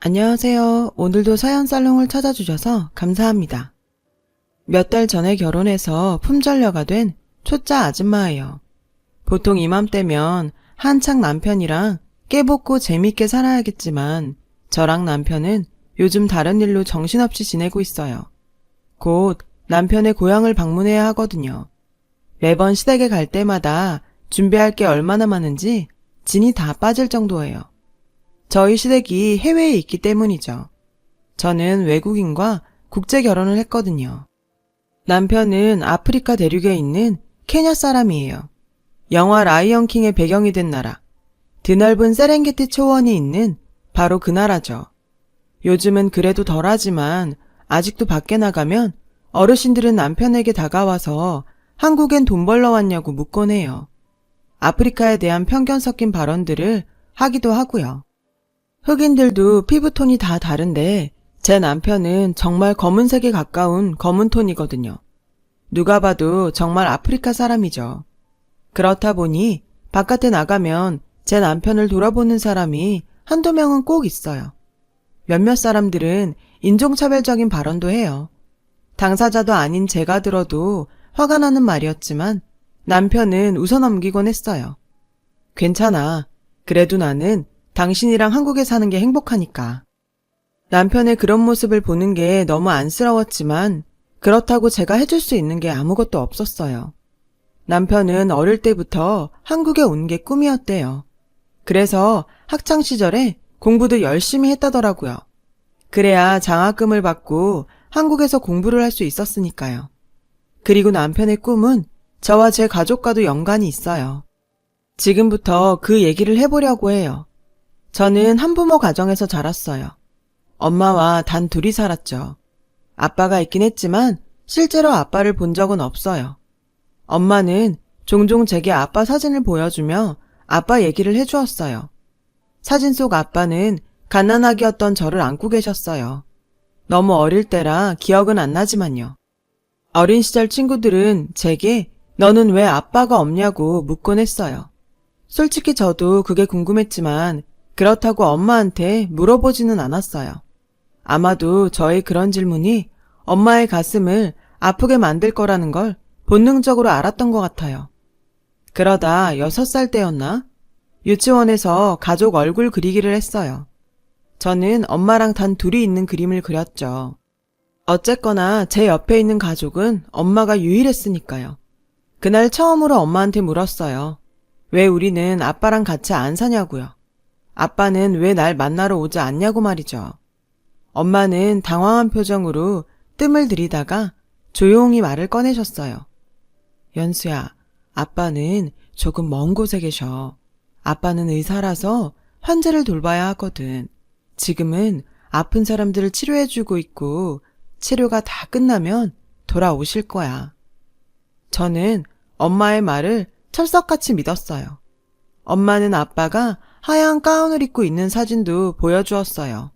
안녕하세요. 오늘도 사연살롱을 찾아주셔서 감사합니다. 몇 달 전에 결혼해서 품절녀가 된 초짜 아줌마예요. 보통 이맘때면 한창 남편이랑 깨볶고 재밌게 살아야겠지만 저랑 남편은 요즘 다른 일로 정신없이 지내고 있어요. 곧 남편의 고향을 방문해야 하거든요. 매번 시댁에 갈 때마다 준비할 게 얼마나 많은지 진이 다 빠질 정도예요. 저희 시댁이 해외에 있기 때문이죠. 저는 외국인과 국제 결혼을 했거든요. 남편은 아프리카 대륙에 있는 케냐 사람이에요. 영화 라이언킹의 배경이 된 나라, 드넓은 세렝게티 초원이 있는 바로 그 나라죠. 요즘은 그래도 덜하지만 아직도 밖에 나가면 어르신들은 남편에게 다가와서 한국엔 돈 벌러 왔냐고 묻곤 해요. 아프리카에 대한 편견 섞인 발언들을 하기도 하고요. 흑인들도 피부톤이 다 다른데 제 남편은 정말 검은색에 가까운 검은톤이거든요. 누가 봐도 정말 아프리카 사람이죠. 그렇다 보니 바깥에 나가면 제 남편을 돌아보는 사람이 한두 명은 꼭 있어요. 몇몇 사람들은 인종차별적인 발언도 해요. 당사자도 아닌 제가 들어도 화가 나는 말이었지만 남편은 웃어넘기곤 했어요. 괜찮아. 그래도 나는 당신이랑 한국에 사는 게 행복하니까. 남편의 그런 모습을 보는 게 너무 안쓰러웠지만 그렇다고 제가 해줄 수 있는 게 아무것도 없었어요. 남편은 어릴 때부터 한국에 온 게 꿈이었대요. 그래서 학창시절에 공부도 열심히 했다더라고요. 그래야 장학금을 받고 한국에서 공부를 할 수 있었으니까요. 그리고 남편의 꿈은 저와 제 가족과도 연관이 있어요. 지금부터 그 얘기를 해보려고 해요. 저는 한부모 가정에서 자랐어요. 엄마와 단 둘이 살았죠. 아빠가 있긴 했지만 실제로 아빠를 본 적은 없어요. 엄마는 종종 제게 아빠 사진을 보여주며 아빠 얘기를 해주었어요. 사진 속 아빠는 갓난아기였던 저를 안고 계셨어요. 너무 어릴 때라 기억은 안 나지만요. 어린 시절 친구들은 제게 너는 왜 아빠가 없냐고 묻곤 했어요. 솔직히 저도 그게 궁금했지만 그렇다고 엄마한테 물어보지는 않았어요. 아마도 저의 그런 질문이 엄마의 가슴을 아프게 만들 거라는 걸 본능적으로 알았던 것 같아요. 그러다 6살 때였나? 유치원에서 가족 얼굴 그리기를 했어요. 저는 엄마랑 단 둘이 있는 그림을 그렸죠. 어쨌거나 제 옆에 있는 가족은 엄마가 유일했으니까요. 그날 처음으로 엄마한테 물었어요. 왜 우리는 아빠랑 같이 안 사냐고요. 아빠는 왜 날 만나러 오지 않냐고 말이죠. 엄마는 당황한 표정으로 뜸을 들이다가 조용히 말을 꺼내셨어요. 연수야, 아빠는 조금 먼 곳에 계셔. 아빠는 의사라서 환자를 돌봐야 하거든. 지금은 아픈 사람들을 치료해주고 있고 치료가 다 끝나면 돌아오실 거야. 저는 엄마의 말을 철석같이 믿었어요. 엄마는 아빠가 하얀 가운을 입고 있는 사진도 보여주었어요.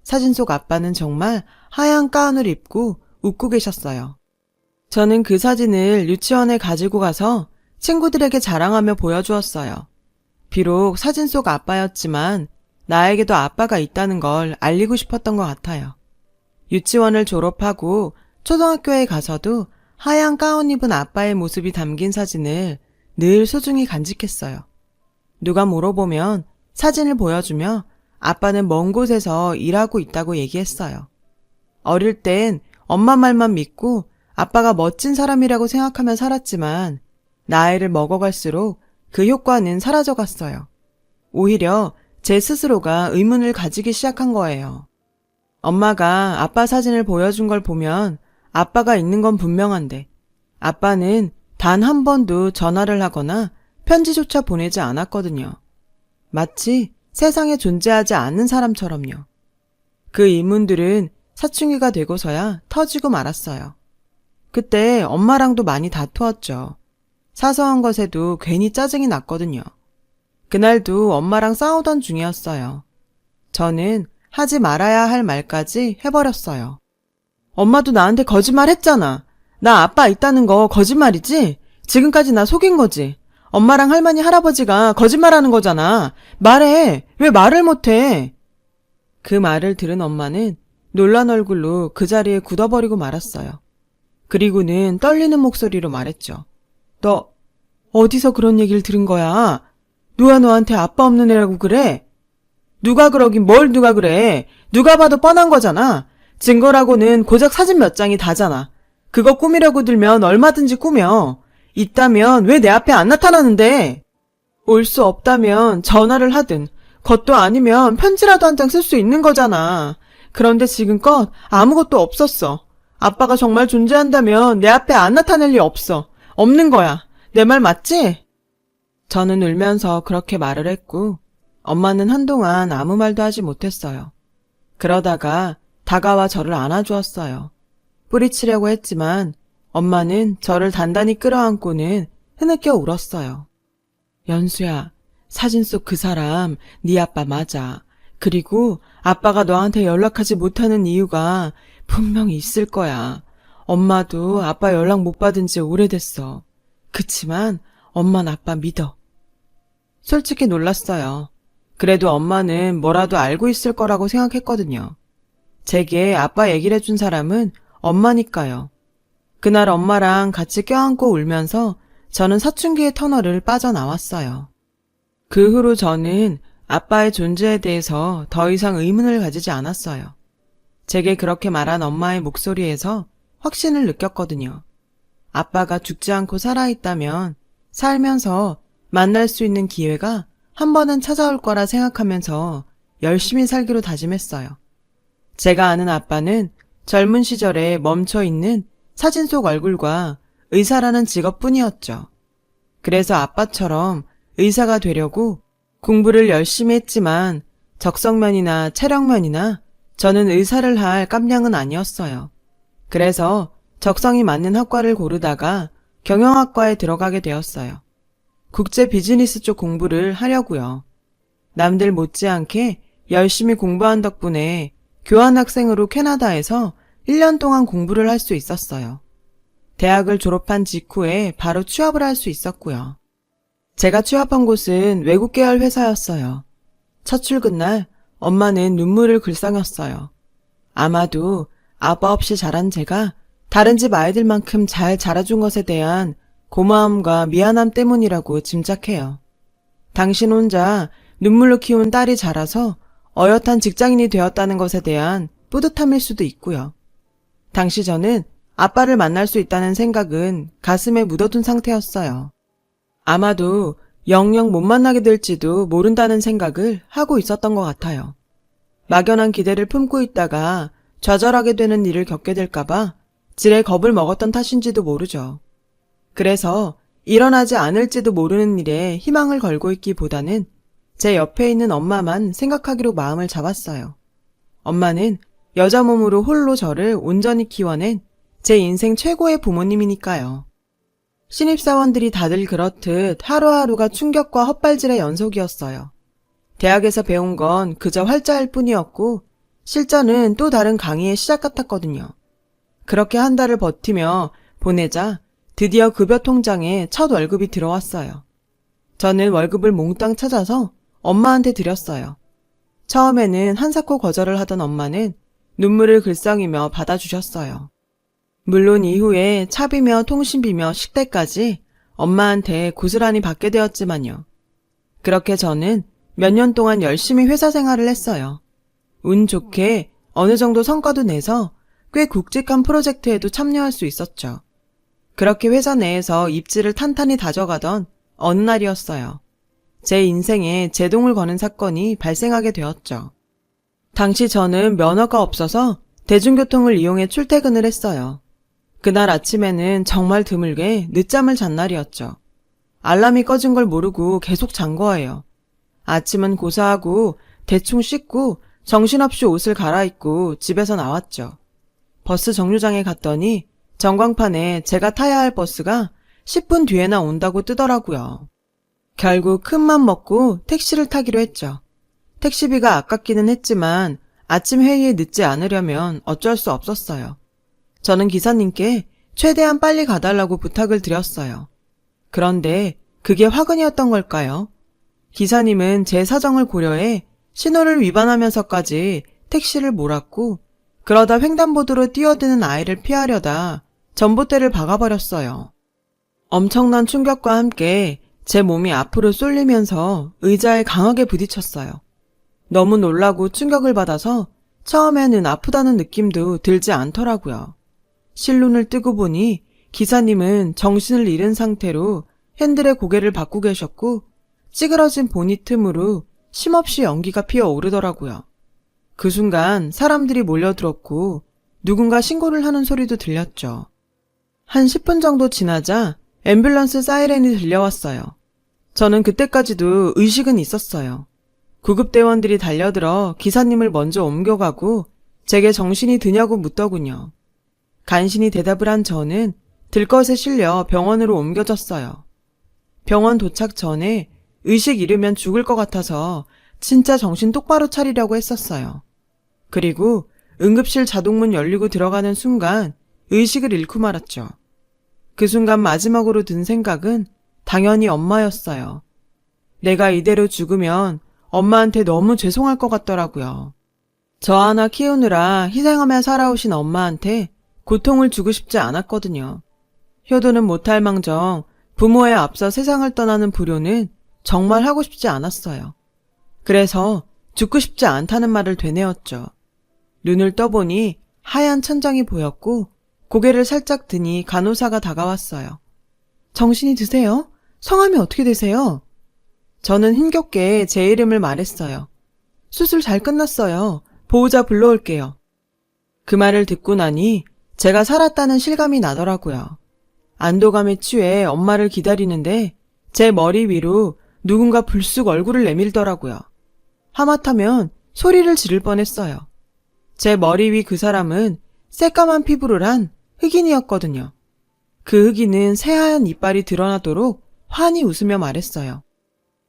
사진 속 아빠는 정말 하얀 가운을 입고 웃고 계셨어요. 저는 그 사진을 유치원에 가지고 가서 친구들에게 자랑하며 보여주었어요. 비록 사진 속 아빠였지만 나에게도 아빠가 있다는 걸 알리고 싶었던 것 같아요. 유치원을 졸업하고 초등학교에 가서도 하얀 가운 입은 아빠의 모습이 담긴 사진을 늘 소중히 간직했어요. 누가 물어보면 사진을 보여주며 아빠는 먼 곳에서 일하고 있다고 얘기했어요. 어릴 땐 엄마 말만 믿고 아빠가 멋진 사람이라고 생각하며 살았지만 나이를 먹어갈수록 그 효과는 사라져갔어요. 오히려 제 스스로가 의문을 가지기 시작한 거예요. 엄마가 아빠 사진을 보여준 걸 보면 아빠가 있는 건 분명한데 아빠는 단 한 번도 전화를 하거나 편지조차 보내지 않았거든요. 마치 세상에 존재하지 않는 사람처럼요. 그 의문들은 사춘기가 되고서야 터지고 말았어요. 그때 엄마랑도 많이 다투었죠. 사소한 것에도 괜히 짜증이 났거든요. 그날도 엄마랑 싸우던 중이었어요. 저는 하지 말아야 할 말까지 해버렸어요. 엄마도 나한테 거짓말 했잖아. 나 아빠 있다는 거 거짓말이지? 지금까지 나 속인 거지? 엄마랑 할머니 할아버지가 거짓말하는 거잖아. 말해. 왜 말을 못해? 그 말을 들은 엄마는 놀란 얼굴로 그 자리에 굳어버리고 말았어요. 그리고는 떨리는 목소리로 말했죠. 너 어디서 그런 얘기를 들은 거야? 누가 너한테 아빠 없는 애라고 그래? 누가 그러긴 뭘 누가 그래? 누가 봐도 뻔한 거잖아. 증거라고는 고작 사진 몇 장이 다잖아. 그거 꾸미려고 들면 얼마든지 꾸며. 있다면 왜 내 앞에 안 나타나는데? 올 수 없다면 전화를 하든, 그것도 아니면 편지라도 한 장 쓸 수 있는 거잖아. 그런데 지금껏 아무것도 없었어. 아빠가 정말 존재한다면 내 앞에 안 나타낼 리 없어. 없는 거야. 내 말 맞지? 저는 울면서 그렇게 말을 했고, 엄마는 한동안 아무 말도 하지 못했어요. 그러다가 다가와 저를 안아주었어요. 뿌리치려고 했지만 엄마는 저를 단단히 끌어안고는 흐느껴 울었어요. 연수야, 사진 속 그 사람 네 아빠 맞아. 그리고 아빠가 너한테 연락하지 못하는 이유가 분명히 있을 거야. 엄마도 아빠 연락 못 받은 지 오래됐어. 그치만 엄마는 아빠 믿어. 솔직히 놀랐어요. 그래도 엄마는 뭐라도 알고 있을 거라고 생각했거든요. 제게 아빠 얘기를 해준 사람은 엄마니까요. 그날 엄마랑 같이 껴안고 울면서 저는 사춘기의 터널을 빠져나왔어요. 그 후로 저는 아빠의 존재에 대해서 더 이상 의문을 가지지 않았어요. 제게 그렇게 말한 엄마의 목소리에서 확신을 느꼈거든요. 아빠가 죽지 않고 살아있다면 살면서 만날 수 있는 기회가 한 번은 찾아올 거라 생각하면서 열심히 살기로 다짐했어요. 제가 아는 아빠는 젊은 시절에 멈춰있는 사진 속 얼굴과 의사라는 직업뿐이었죠. 그래서 아빠처럼 의사가 되려고 공부를 열심히 했지만 적성면이나 체력면이나 저는 의사를 할 깜냥은 아니었어요. 그래서 적성이 맞는 학과를 고르다가 경영학과에 들어가게 되었어요. 국제 비즈니스 쪽 공부를 하려고요. 남들 못지않게 열심히 공부한 덕분에 교환학생으로 캐나다에서 1년 동안 공부를 할 수 있었어요. 대학을 졸업한 직후에 바로 취업을 할 수 있었고요. 제가 취업한 곳은 외국 계열 회사였어요. 첫 출근 날 엄마는 눈물을 글썽였어요. 아마도 아빠 없이 자란 제가 다른 집 아이들만큼 잘 자라준 것에 대한 고마움과 미안함 때문이라고 짐작해요. 당신 혼자 눈물로 키운 딸이 자라서 어엿한 직장인이 되었다는 것에 대한 뿌듯함일 수도 있고요. 당시 저는 아빠를 만날 수 있다는 생각은 가슴에 묻어둔 상태였어요. 아마도 영영 못 만나게 될지도 모른다는 생각을 하고 있었던 것 같아요. 막연한 기대를 품고 있다가 좌절하게 되는 일을 겪게 될까봐 지레 겁을 먹었던 탓인지도 모르죠. 그래서 일어나지 않을지도 모르는 일에 희망을 걸고 있기보다는 제 옆에 있는 엄마만 생각하기로 마음을 잡았어요. 엄마는 여자 몸으로 홀로 저를 온전히 키워낸 제 인생 최고의 부모님이니까요. 신입사원들이 다들 그렇듯 하루하루가 충격과 헛발질의 연속이었어요. 대학에서 배운 건 그저 활자일 뿐이었고 실전은 또 다른 강의의 시작 같았거든요. 그렇게 한 달을 버티며 보내자 드디어 급여 통장에 첫 월급이 들어왔어요. 저는 월급을 몽땅 찾아서 엄마한테 드렸어요. 처음에는 한사코 거절을 하던 엄마는 눈물을 글썽이며 받아주셨어요. 물론 이후에 차비며 통신비며 식대까지 엄마한테 고스란히 받게 되었지만요. 그렇게 저는 몇 년 동안 열심히 회사 생활을 했어요. 운 좋게 어느 정도 성과도 내서 꽤 굵직한 프로젝트에도 참여할 수 있었죠. 그렇게 회사 내에서 입지를 탄탄히 다져가던 어느 날이었어요. 제 인생에 제동을 거는 사건이 발생하게 되었죠. 당시 저는 면허가 없어서 대중교통을 이용해 출퇴근을 했어요. 그날 아침에는 정말 드물게 늦잠을 잔 날이었죠. 알람이 꺼진 걸 모르고 계속 잔 거예요. 아침은 고사하고 대충 씻고 정신없이 옷을 갈아입고 집에서 나왔죠. 버스 정류장에 갔더니 전광판에 제가 타야 할 버스가 10분 뒤에나 온다고 뜨더라고요. 결국 큰맘 먹고 택시를 타기로 했죠. 택시비가 아깝기는 했지만 아침 회의에 늦지 않으려면 어쩔 수 없었어요. 저는 기사님께 최대한 빨리 가달라고 부탁을 드렸어요. 그런데 그게 화근이었던 걸까요? 기사님은 제 사정을 고려해 신호를 위반하면서까지 택시를 몰았고 그러다 횡단보도로 뛰어드는 아이를 피하려다 전봇대를 박아버렸어요. 엄청난 충격과 함께 제 몸이 앞으로 쏠리면서 의자에 강하게 부딪혔어요. 너무 놀라고 충격을 받아서 처음에는 아프다는 느낌도 들지 않더라고요. 실눈을 뜨고 보니 기사님은 정신을 잃은 상태로 핸들에 고개를 받고 계셨고 찌그러진 보닛 틈으로 쉼없이 연기가 피어오르더라고요. 그 순간 사람들이 몰려들었고 누군가 신고를 하는 소리도 들렸죠. 한 10분 정도 지나자 앰뷸런스 사이렌이 들려왔어요. 저는 그때까지도 의식은 있었어요. 구급대원들이 달려들어 기사님을 먼저 옮겨가고 제게 정신이 드냐고 묻더군요. 간신히 대답을 한 저는 들것에 실려 병원으로 옮겨졌어요. 병원 도착 전에 의식 잃으면 죽을 것 같아서 진짜 정신 똑바로 차리려고 했었어요. 그리고 응급실 자동문 열리고 들어가는 순간 의식을 잃고 말았죠. 그 순간 마지막으로 든 생각은 당연히 엄마였어요. 내가 이대로 죽으면 엄마한테 너무 죄송할 것 같더라고요. 저 하나 키우느라 희생하며 살아오신 엄마한테 고통을 주고 싶지 않았거든요. 효도는 못할 망정 부모에 앞서 세상을 떠나는 불효는 정말 하고 싶지 않았어요. 그래서 죽고 싶지 않다는 말을 되뇌었죠. 눈을 떠보니 하얀 천장이 보였고 고개를 살짝 드니 간호사가 다가왔어요. 정신이 드세요? 성함이 어떻게 되세요? 저는 힘겹게 제 이름을 말했어요. 수술 잘 끝났어요. 보호자 불러올게요. 그 말을 듣고 나니 제가 살았다는 실감이 나더라고요. 안도감에 취해 엄마를 기다리는데 제 머리 위로 누군가 불쑥 얼굴을 내밀더라고요. 하마터면 소리를 지를 뻔했어요. 제 머리 위 그 사람은 새까만 피부를 한 흑인이었거든요. 그 흑인은 새하얀 이빨이 드러나도록 환히 웃으며 말했어요.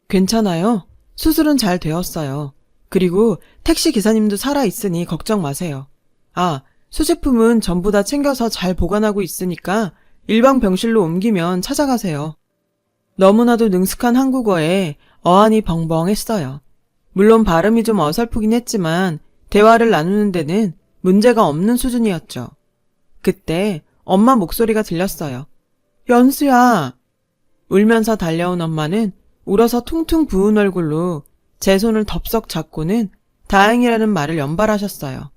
괜찮아요. 수술은 잘 되었어요. 그리고 택시 기사님도 살아있으니 걱정 마세요. 아, 수제품은 전부 다 챙겨서 잘 보관하고 있으니까 일반 병실로 옮기면 찾아가세요. 너무나도 능숙한 한국어에 어안이 벙벙했어요. 물론 발음이 좀 어설프긴 했지만 대화를 나누는 데는 문제가 없는 수준이었죠. 그때 엄마 목소리가 들렸어요. 연수야! 울면서 달려온 엄마는 울어서 퉁퉁 부은 얼굴로 제 손을 덥석 잡고는 다행이라는 말을 연발하셨어요.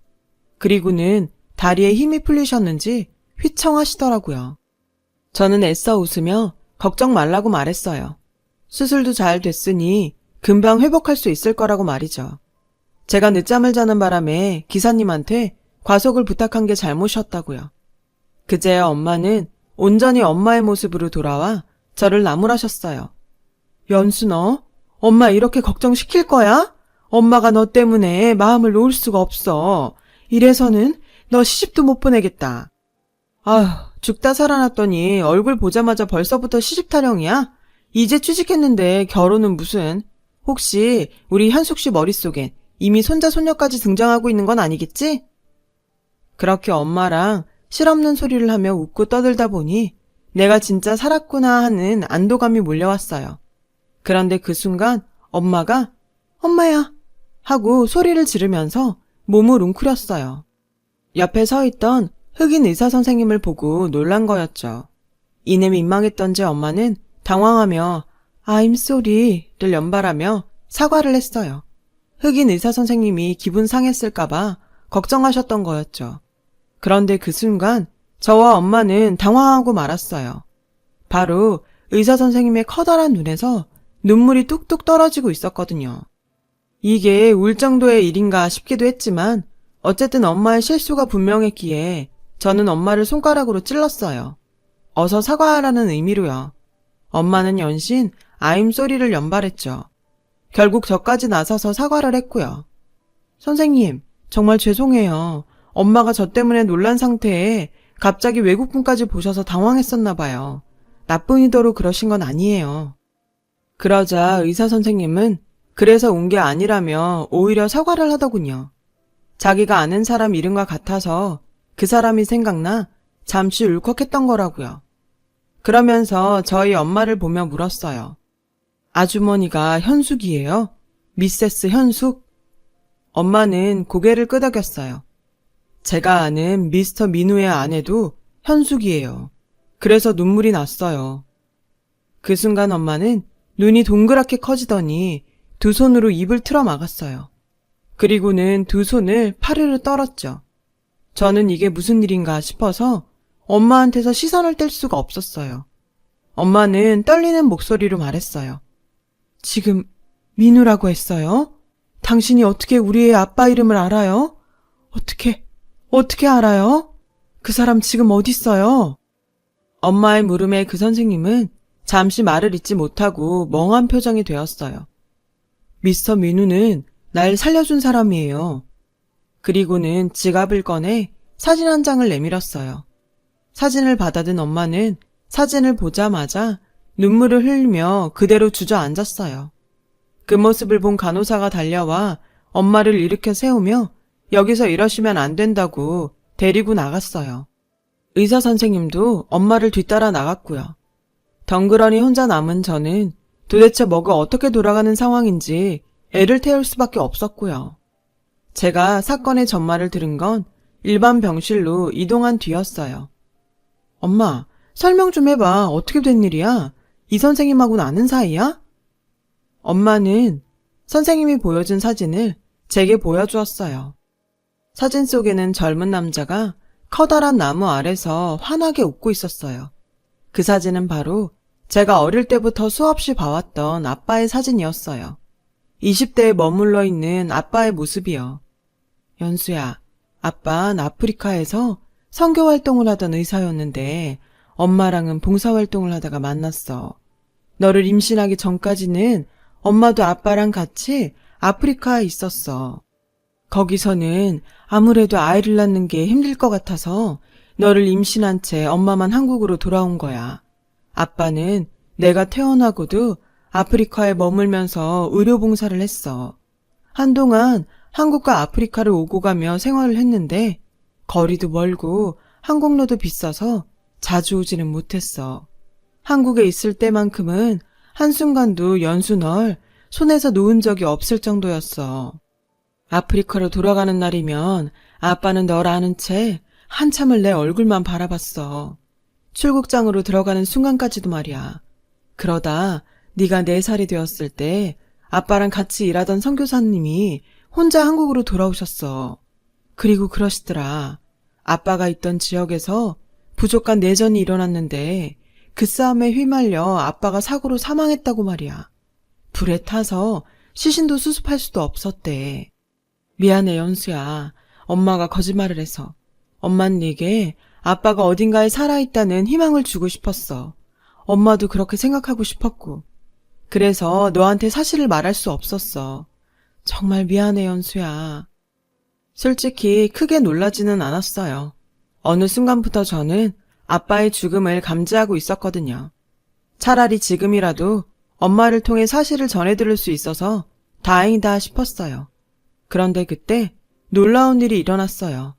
그리고는 다리에 힘이 풀리셨는지 휘청하시더라고요. 저는 애써 웃으며 걱정 말라고 말했어요. 수술도 잘 됐으니 금방 회복할 수 있을 거라고 말이죠. 제가 늦잠을 자는 바람에 기사님한테 과속을 부탁한 게 잘못이었다고요. 그제야 엄마는 온전히 엄마의 모습으로 돌아와 저를 나무라셨어요. 연수 너? 엄마 이렇게 걱정시킬 거야? 엄마가 너 때문에 마음을 놓을 수가 없어. 이래서는 너 시집도 못 보내겠다. 아휴, 죽다 살아났더니 얼굴 보자마자 벌써부터 시집 타령이야? 이제 취직했는데 결혼은 무슨. 혹시 우리 현숙 씨 머릿속엔 이미 손자 손녀까지 등장하고 있는 건 아니겠지? 그렇게 엄마랑 실없는 소리를 하며 웃고 떠들다 보니 내가 진짜 살았구나 하는 안도감이 몰려왔어요. 그런데 그 순간 엄마가 엄마야 하고 소리를 지르면서 몸을 웅크렸어요. 옆에 서 있던 흑인 의사 선생님을 보고 놀란 거였죠. 이내 민망했던지 엄마는 당황하며 I'm sorry를 연발하며 사과를 했어요. 흑인 의사 선생님이 기분 상했을까봐 걱정하셨던 거였죠. 그런데 그 순간 저와 엄마는 당황하고 말았어요. 바로 의사 선생님의 커다란 눈에서 눈물이 뚝뚝 떨어지고 있었거든요. 이게 울 정도의 일인가 싶기도 했지만 어쨌든 엄마의 실수가 분명했기에 저는 엄마를 손가락으로 찔렀어요. 어서 사과하라는 의미로요. 엄마는 연신 I'm sorry를 연발했죠. 결국 저까지 나서서 사과를 했고요. 선생님, 정말 죄송해요. 엄마가 저 때문에 놀란 상태에 갑자기 외국분까지 보셔서 당황했었나 봐요. 나쁜 의도로 그러신 건 아니에요. 그러자 의사 선생님은 그래서 운 게 아니라며 오히려 사과를 하더군요. 자기가 아는 사람 이름과 같아서 그 사람이 생각나 잠시 울컥했던 거라고요. 그러면서 저희 엄마를 보며 물었어요. 아주머니가 현숙이에요? 미세스 현숙? 엄마는 고개를 끄덕였어요. 제가 아는 미스터 민우의 아내도 현숙이에요. 그래서 눈물이 났어요. 그 순간 엄마는 눈이 동그랗게 커지더니 두 손으로 입을 틀어 막았어요. 그리고는 두 손을 파르르 떨었죠. 저는 이게 무슨 일인가 싶어서 엄마한테서 시선을 뗄 수가 없었어요. 엄마는 떨리는 목소리로 말했어요. 지금 민우라고 했어요? 당신이 어떻게 우리의 아빠 이름을 알아요? 어떻게 알아요? 그 사람 지금 어딨어요? 엄마의 물음에 그 선생님은 잠시 말을 잇지 못하고 멍한 표정이 되었어요. 미스터 민우는 날 살려준 사람이에요. 그리고는 지갑을 꺼내 사진 한 장을 내밀었어요. 사진을 받아든 엄마는 사진을 보자마자 눈물을 흘리며 그대로 주저앉았어요. 그 모습을 본 간호사가 달려와 엄마를 일으켜 세우며 여기서 이러시면 안 된다고 데리고 나갔어요. 의사 선생님도 엄마를 뒤따라 나갔고요. 덩그러니 혼자 남은 저는 도대체 뭐가 어떻게 돌아가는 상황인지 애를 태울 수밖에 없었고요. 제가 사건의 전말을 들은 건 일반 병실로 이동한 뒤였어요. 엄마, 설명 좀 해봐. 어떻게 된 일이야? 이 선생님하고는 아는 사이야? 엄마는 선생님이 보여준 사진을 제게 보여주었어요. 사진 속에는 젊은 남자가 커다란 나무 아래서 환하게 웃고 있었어요. 그 사진은 바로 제가 어릴 때부터 수없이 봐왔던 아빠의 사진이었어요. 20대에 머물러 있는 아빠의 모습이요. 연수야, 아빠는 아프리카에서 선교 활동을 하던 의사였는데 엄마랑은 봉사활동을 하다가 만났어. 너를 임신하기 전까지는 엄마도 아빠랑 같이 아프리카에 있었어. 거기서는 아무래도 아이를 낳는 게 힘들 것 같아서 너를 임신한 채 엄마만 한국으로 돌아온 거야. 아빠는 내가 태어나고도 아프리카에 머물면서 의료봉사를 했어. 한동안 한국과 아프리카를 오고 가며 생활을 했는데 거리도 멀고 항공료도 비싸서 자주 오지는 못했어. 한국에 있을 때만큼은 한순간도 연수 널 손에서 놓은 적이 없을 정도였어. 아프리카로 돌아가는 날이면 아빠는 널 아는 채 한참을 내 얼굴만 바라봤어. 출국장으로 들어가는 순간까지도 말이야. 그러다 네가 4살이 되었을 때 아빠랑 같이 일하던 선교사님이 혼자 한국으로 돌아오셨어. 그리고 그러시더라. 아빠가 있던 지역에서 부족한 내전이 일어났는데 그 싸움에 휘말려 아빠가 사고로 사망했다고 말이야. 불에 타서 시신도 수습할 수도 없었대. 미안해 연수야. 엄마가 거짓말을 해서. 엄만 네게 아빠가 어딘가에 살아있다는 희망을 주고 싶었어. 엄마도 그렇게 생각하고 싶었고. 그래서 너한테 사실을 말할 수 없었어. 정말 미안해 연수야. 솔직히 크게 놀라지는 않았어요. 어느 순간부터 저는 아빠의 죽음을 감지하고 있었거든요. 차라리 지금이라도 엄마를 통해 사실을 전해들을 수 있어서 다행이다 싶었어요. 그런데 그때 놀라운 일이 일어났어요.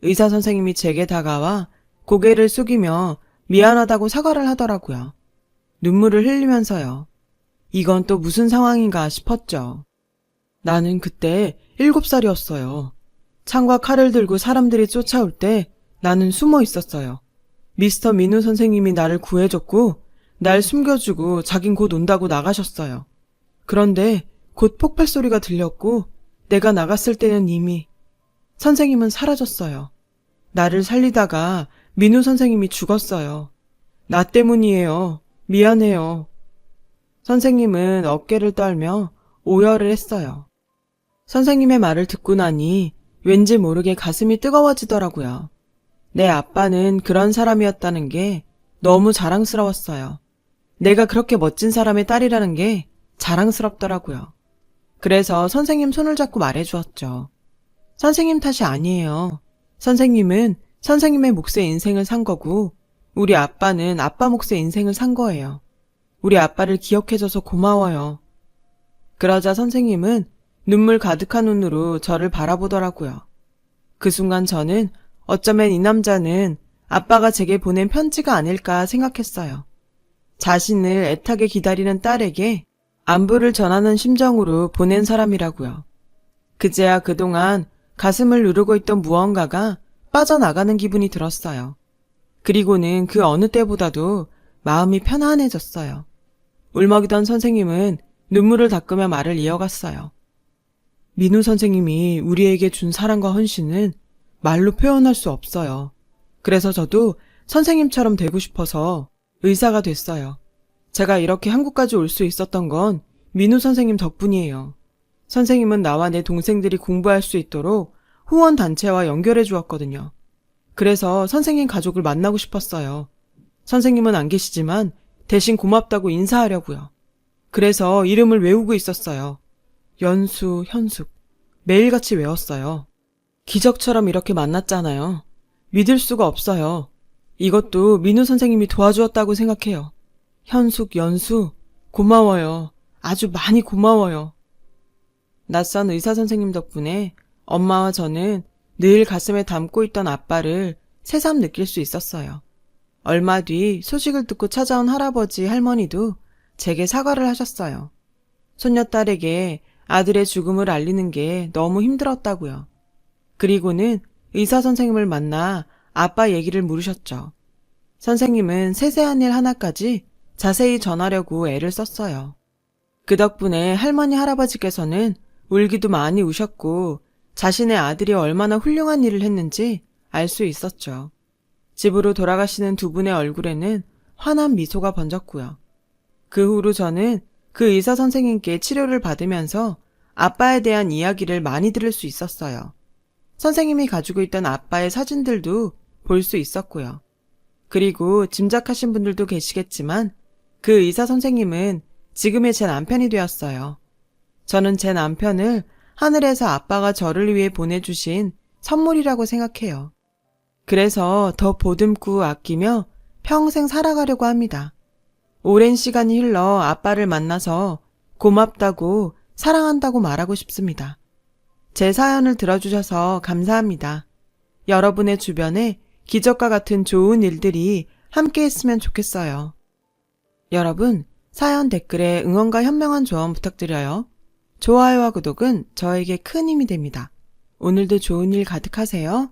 의사 선생님이 제게 다가와 고개를 숙이며 미안하다고 사과를 하더라고요. 눈물을 흘리면서요. 이건 또 무슨 상황인가 싶었죠. 나는 그때 7살이었어요. 창과 칼을 들고 사람들이 쫓아올 때 나는 숨어 있었어요. 미스터 민우 선생님이 나를 구해줬고 날 숨겨주고 자긴 곧 온다고 나가셨어요. 그런데 곧 폭발 소리가 들렸고 내가 나갔을 때는 이미 선생님은 사라졌어요. 나를 살리다가 민우 선생님이 죽었어요. 나 때문이에요. 미안해요. 선생님은 어깨를 떨며 오열을 했어요. 선생님의 말을 듣고 나니 왠지 모르게 가슴이 뜨거워지더라고요. 내 아빠는 그런 사람이었다는 게 너무 자랑스러웠어요. 내가 그렇게 멋진 사람의 딸이라는 게 자랑스럽더라고요. 그래서 선생님 손을 잡고 말해주었죠. 선생님 탓이 아니에요. 선생님은 선생님의 몫의 인생을 산 거고 우리 아빠는 아빠 몫의 인생을 산 거예요. 우리 아빠를 기억해줘서 고마워요. 그러자 선생님은 눈물 가득한 눈으로 저를 바라보더라고요. 그 순간 저는 어쩌면 이 남자는 아빠가 제게 보낸 편지가 아닐까 생각했어요. 자신을 애타게 기다리는 딸에게 안부를 전하는 심정으로 보낸 사람이라고요. 그제야 그동안 가슴을 누르고 있던 무언가가 빠져나가는 기분이 들었어요. 그리고는 그 어느 때보다도 마음이 편안해졌어요. 울먹이던 선생님은 눈물을 닦으며 말을 이어갔어요. 민우 선생님이 우리에게 준 사랑과 헌신은 말로 표현할 수 없어요. 그래서 저도 선생님처럼 되고 싶어서 의사가 됐어요. 제가 이렇게 한국까지 올 수 있었던 건 민우 선생님 덕분이에요. 선생님은 나와 내 동생들이 공부할 수 있도록 후원단체와 연결해 주었거든요. 그래서 선생님 가족을 만나고 싶었어요. 선생님은 안 계시지만 대신 고맙다고 인사하려고요. 그래서 이름을 외우고 있었어요. 연수, 현숙. 매일같이 외웠어요. 기적처럼 이렇게 만났잖아요. 믿을 수가 없어요. 이것도 민우 선생님이 도와주었다고 생각해요. 현숙, 연수, 고마워요. 아주 많이 고마워요. 낯선 의사 선생님 덕분에 엄마와 저는 늘 가슴에 담고 있던 아빠를 새삼 느낄 수 있었어요. 얼마 뒤 소식을 듣고 찾아온 할아버지, 할머니도 제게 사과를 하셨어요. 손녀딸에게 아들의 죽음을 알리는 게 너무 힘들었다고요. 그리고는 의사 선생님을 만나 아빠 얘기를 물으셨죠. 선생님은 세세한 일 하나까지 자세히 전하려고 애를 썼어요. 그 덕분에 할머니, 할아버지께서는 울기도 많이 우셨고 자신의 아들이 얼마나 훌륭한 일을 했는지 알 수 있었죠. 집으로 돌아가시는 두 분의 얼굴에는 환한 미소가 번졌고요. 그 후로 저는 그 의사 선생님께 치료를 받으면서 아빠에 대한 이야기를 많이 들을 수 있었어요. 선생님이 가지고 있던 아빠의 사진들도 볼 수 있었고요. 그리고 짐작하신 분들도 계시겠지만 그 의사 선생님은 지금의 제 남편이 되었어요. 저는 제 남편을 하늘에서 아빠가 저를 위해 보내주신 선물이라고 생각해요. 그래서 더 보듬고 아끼며 평생 살아가려고 합니다. 오랜 시간이 흘러 아빠를 만나서 고맙다고 사랑한다고 말하고 싶습니다. 제 사연을 들어주셔서 감사합니다. 여러분의 주변에 기적과 같은 좋은 일들이 함께 했으면 좋겠어요. 여러분, 사연 댓글에 응원과 현명한 조언 부탁드려요. 좋아요와 구독은 저에게 큰 힘이 됩니다. 오늘도 좋은 일 가득하세요.